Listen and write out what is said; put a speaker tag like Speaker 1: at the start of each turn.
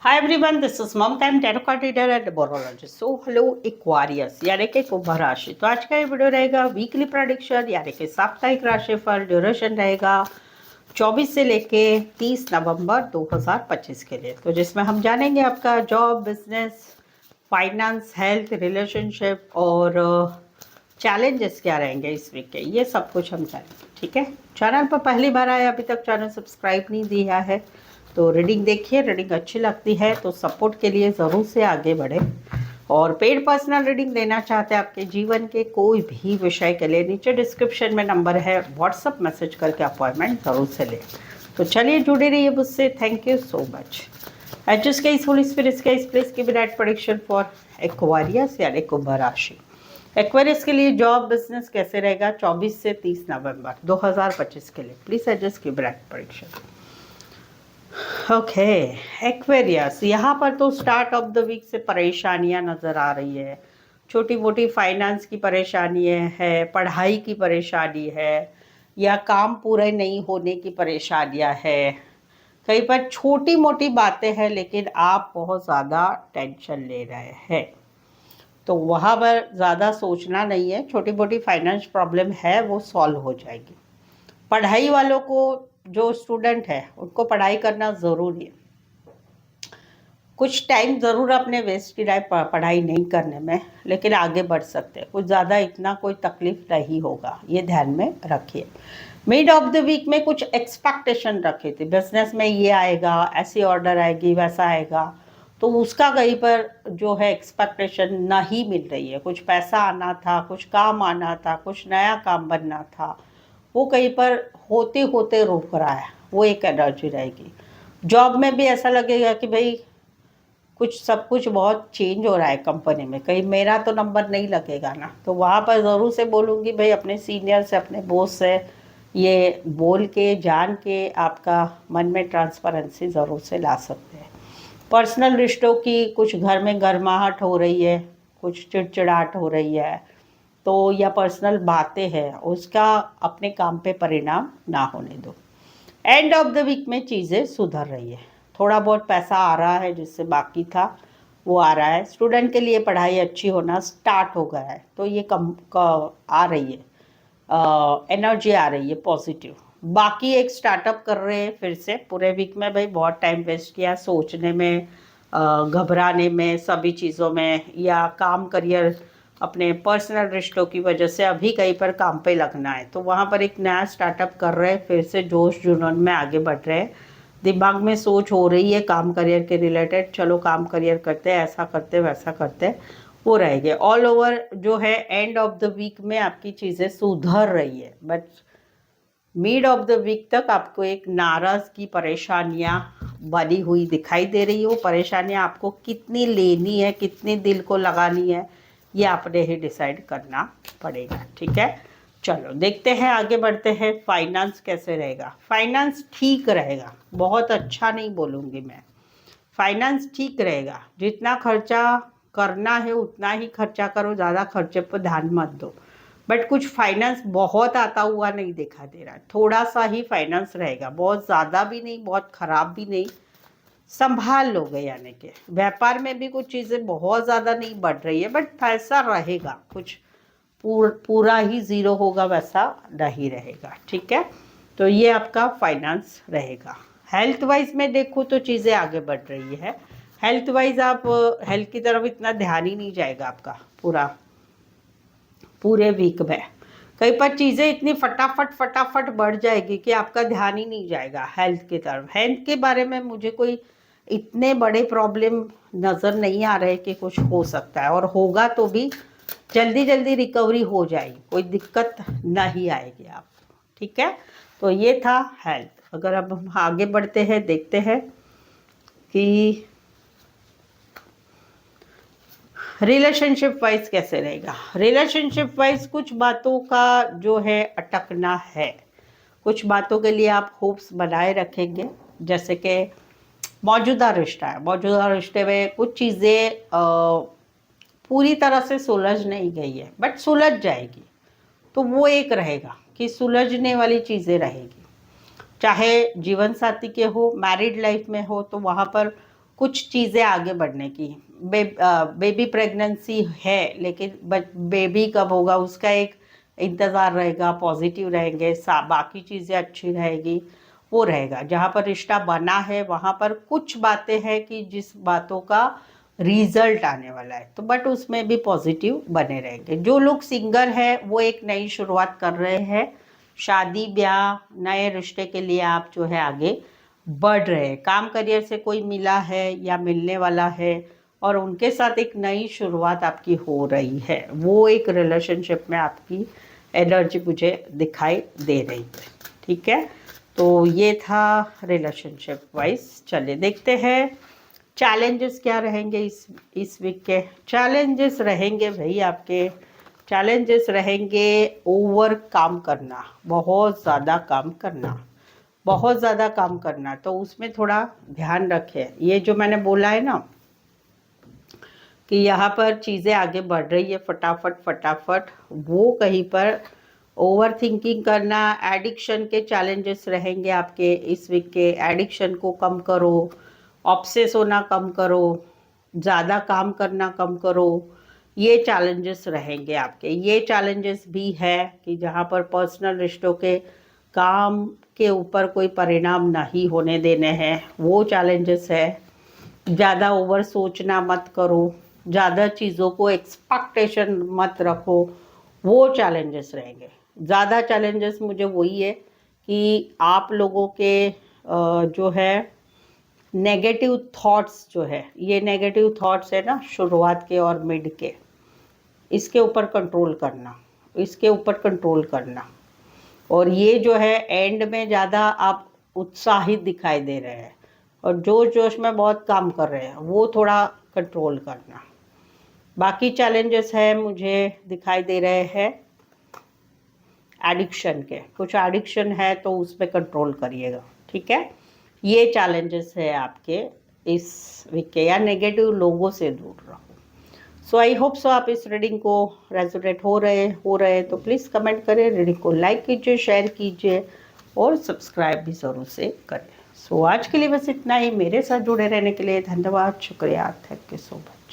Speaker 1: Hi everyone, this is Mamta, I am tarot card reader and numerologist. So hello Aquarius यानी कि कुंभ राशि। तो आज का ये वीडियो रहेगा वीकली प्रेडिक्शन यानी कि साप्ताहिक राशिफल। ड्यूरेशन रहेगा 24 से लेके 30 नवंबर 2025 के लिए। तो जिसमें हम जानेंगे आपका job, business, finance, health, relationship और चैलेंजेस क्या रहेंगे इस वीक के, ये सब कुछ हम जानेंगे। ठीक है, चैनल पर पहली बार आए, अभी तक चैनल सब्सक्राइब नहीं दिया है तो रीडिंग देखिए। रीडिंग अच्छी लगती है तो सपोर्ट के लिए ज़रूर से आगे बढ़े। और पेड पर्सनल रीडिंग लेना चाहते हैं आपके जीवन के कोई भी विषय के लिए, नीचे डिस्क्रिप्शन में नंबर है, व्हाट्सअप मैसेज करके अपॉइंटमेंट ज़रूर से लें। तो चलिए जुड़े रहिए मुझसे। Thank you so much. Adjust case holy spirits case please give right prediction for Aquarius यानी कुंभ राशि। एक्वेरियस के लिए जॉब, बिजनेस कैसे रहेगा 24 से 30 नवंबर 2025 के लिए। Please adjust give right prediction. Okay, Aquarius यहाँ पर तो स्टार्ट ऑफ द वीक से परेशानियां नज़र आ रही है। छोटी मोटी फाइनेंस की परेशानी है, पढ़ाई की परेशानी है, या काम पूरे नहीं होने की परेशानियां है। कहीं पर छोटी मोटी बातें हैं लेकिन आप बहुत ज़्यादा टेंशन ले रहे हैं, तो वहाँ पर ज़्यादा सोचना नहीं है। छोटी मोटी फाइनेंस प्रॉब्लम है वो सॉल्व हो जाएगी। पढ़ाई वालों को, जो स्टूडेंट है उनको पढ़ाई करना ज़रूरी है। कुछ टाइम ज़रूर अपने वेस्ट की राय पढ़ाई नहीं करने में, लेकिन आगे बढ़ सकते हैं। कुछ ज़्यादा इतना कोई तकलीफ नहीं होगा, ये ध्यान में रखिए। मिड ऑफ द वीक में कुछ एक्सपेक्टेशन रखे थे, बिजनेस में ये आएगा, ऐसी ऑर्डर आएगी, वैसा आएगा, तो उसका कहीं पर जो है एक्सपेक्टेशन नहीं मिल रही है। कुछ पैसा आना था, कुछ काम आना था, कुछ नया काम बनना था, वो कहीं पर होते होते रुक रहा है, वो एक एनर्जी रहेगी। जॉब में भी ऐसा लगेगा कि भाई कुछ सब कुछ बहुत चेंज हो रहा है कंपनी में, कहीं मेरा तो नंबर नहीं लगेगा ना। तो वहाँ पर ज़रूर से बोलूँगी भाई अपने सीनियर से, अपने बॉस से ये बोल के, जान के आपका मन में ट्रांसपेरेंसी ज़रूर से ला सकते हैं। पर्सनल रिश्तों की कुछ घर में गर्माहट हो रही है, कुछ चिड़चिड़ाहट हो रही है, तो या पर्सनल बातें हैं, उसका अपने काम पे परिणाम ना होने दो। एंड ऑफ द वीक में चीज़ें सुधर रही है, थोड़ा बहुत पैसा आ रहा है, जिससे बाकी था वो आ रहा है। स्टूडेंट के लिए पढ़ाई अच्छी होना स्टार्ट हो गया है, तो ये आ रही है, एनर्जी आ रही है पॉजिटिव। बाकी एक स्टार्टअप कर रहे हैं फिर से पूरे वीक में। भाई बहुत टाइम वेस्ट किया सोचने में, घबराने में, सभी चीज़ों में, या काम करियर अपने पर्सनल रिश्तों की वजह से अभी कहीं पर काम पे लगना है, तो वहाँ पर एक नया स्टार्टअप कर रहे हैं, फिर से जोश जुनून में आगे बढ़ रहे हैं। दिमाग में सोच हो रही है काम करियर के रिलेटेड, चलो काम करियर करते हैं, ऐसा करते वैसा करते, वो रहेंगे। ऑल ओवर जो है एंड ऑफ द वीक में आपकी चीज़ें सुधर रही है, but mid of the week तक आपको एक नाराज़ की परेशानियां बनी हुई दिखाई दे रही है। वो परेशानियां आपको कितनी लेनी है, कितनी दिल को लगानी है, ये आपने ही डिसाइड करना पड़ेगा। ठीक है, चलो देखते हैं, आगे बढ़ते हैं। फाइनेंस कैसे रहेगा? फाइनेंस ठीक रहेगा, बहुत अच्छा नहीं बोलूँगी मैं, फाइनेंस ठीक रहेगा। जितना खर्चा करना है उतना ही खर्चा करो, ज़्यादा खर्चे पर ध्यान मत दो। बट कुछ फाइनेंस बहुत आता हुआ नहीं दिखा दे रहा है, थोड़ा सा ही फाइनेंस रहेगा, बहुत ज़्यादा भी नहीं, बहुत ख़राब भी नहीं, संभाल लोगे। यानी कि व्यापार में भी कुछ चीज़ें बहुत ज़्यादा नहीं बढ़ रही है, बट ऐसा रहेगा, कुछ पूरा ही ज़ीरो होगा वैसा नहीं रहेगा। ठीक है, तो ये आपका फाइनेंस रहेगा। हेल्थ वाइज में देखो तो चीज़ें आगे बढ़ रही है। हेल्थ वाइज आप हेल्थ की तरफ इतना ध्यान ही नहीं जाएगा आपका पूरे वीक में। कई पर चीज़ें इतनी फटाफट फटाफट बढ़ जाएगी कि आपका ध्यान ही नहीं जाएगा हेल्थ की तरफ। हेल्थ के बारे में मुझे कोई इतने बड़े प्रॉब्लम नज़र नहीं आ रहे कि कुछ हो सकता है, और होगा तो भी जल्दी जल्दी रिकवरी हो जाएगी, कोई दिक्कत नहीं आएगी आपको। ठीक है, तो ये था हेल्थ। अगर अब हम आगे बढ़ते हैं, देखते हैं कि रिलेशनशिप वाइज कैसे रहेगा। रिलेशनशिप वाइज कुछ बातों का जो है अटकना है, कुछ बातों के लिए आप होप्स बनाए रखेंगे। जैसे कि मौजूदा रिश्ता है, मौजूदा रिश्ते में कुछ चीज़ें पूरी तरह से सुलझ नहीं गई है, बट सुलझ जाएगी, तो वो एक रहेगा कि सुलझने वाली चीज़ें रहेगी। चाहे जीवन साथी के हो, मैरिड लाइफ में हो, तो वहाँ पर कुछ चीज़ें आगे बढ़ने की। बेबी प्रेगनेंसी है, लेकिन बेबी कब होगा उसका एक इंतज़ार रहेगा, पॉजिटिव रहेंगे, बाकी चीज़ें अच्छी रहेगी, वो रहेगा। जहाँ पर रिश्ता बना है वहाँ पर कुछ बातें हैं कि जिस बातों का रिजल्ट आने वाला है, तो बट उसमें भी पॉजिटिव बने रहेंगे। जो लोग सिंगल है वो एक नई शुरुआत कर रहे हैं, शादी ब्याह नए रिश्ते के लिए आप जो है आगे बढ़ रहे हैं। काम करियर से कोई मिला है या मिलने वाला है और उनके साथ एक नई शुरुआत आपकी हो रही है, वो एक रिलेशनशिप में आपकी एनर्जी मुझे दिखाई दे रही है। ठीक है, तो ये था रिलेशनशिप वाइज। चलिए देखते हैं चैलेंजेस क्या रहेंगे इस वीक के। चैलेंजेस रहेंगे भाई, आपके चैलेंजेस रहेंगे ओवर काम करना, बहुत ज़्यादा काम करना, बहुत ज़्यादा काम करना। तो उसमें थोड़ा ध्यान रखें। ये जो मैंने बोला है ना कि यहाँ पर चीज़ें आगे बढ़ रही है फटाफट फटाफट, वो कहीं पर ओवर थिंकिंग करना, एडिक्शन के चैलेंजेस रहेंगे आपके इस वीक के। एडिक्शन को कम करो, ऑब्सेस होना कम करो, ज़्यादा काम करना कम करो, ये चैलेंजेस रहेंगे आपके। ये चैलेंजेस भी है कि जहाँ पर पर्सनल रिश्तों के काम के ऊपर कोई परिणाम नहीं होने देने हैं, वो चैलेंजेस है। ज़्यादा ओवर सोचना मत करो, ज़्यादा चीज़ों को एक्सपेक्टेशन मत रखो, वो चैलेंजेस रहेंगे। ज़्यादा चैलेंजेस मुझे वही है कि आप लोगों के जो है नेगेटिव थॉट्स जो है, ये नेगेटिव थॉट्स है ना शुरुआत के और मिड के, इसके ऊपर कंट्रोल करना, इसके ऊपर कंट्रोल करना। और ये जो है एंड में ज़्यादा आप उत्साहित दिखाई दे रहे हैं और जोश जोश में बहुत काम कर रहे हैं, वो थोड़ा कंट्रोल करना। बाकी चैलेंजेस है मुझे दिखाई दे रहे हैं एडिक्शन के, कुछ एडिक्शन है तो उस पर कंट्रोल करिएगा। ठीक है, ये चैलेंजेस है आपके इस वीक के, या नेगेटिव लोगों से दूर रहो। सो आई होप सो आप इस रीडिंग को रेजोनेट हो रहे तो प्लीज़ कमेंट करें, रीडिंग को लाइक कीजिए, शेयर कीजिए और सब्सक्राइब भी ज़रूर से करें। सो आज के लिए बस इतना ही। मेरे साथ जुड़े रहने के लिए धन्यवाद, शुक्रिया, थैंक यू सो मच।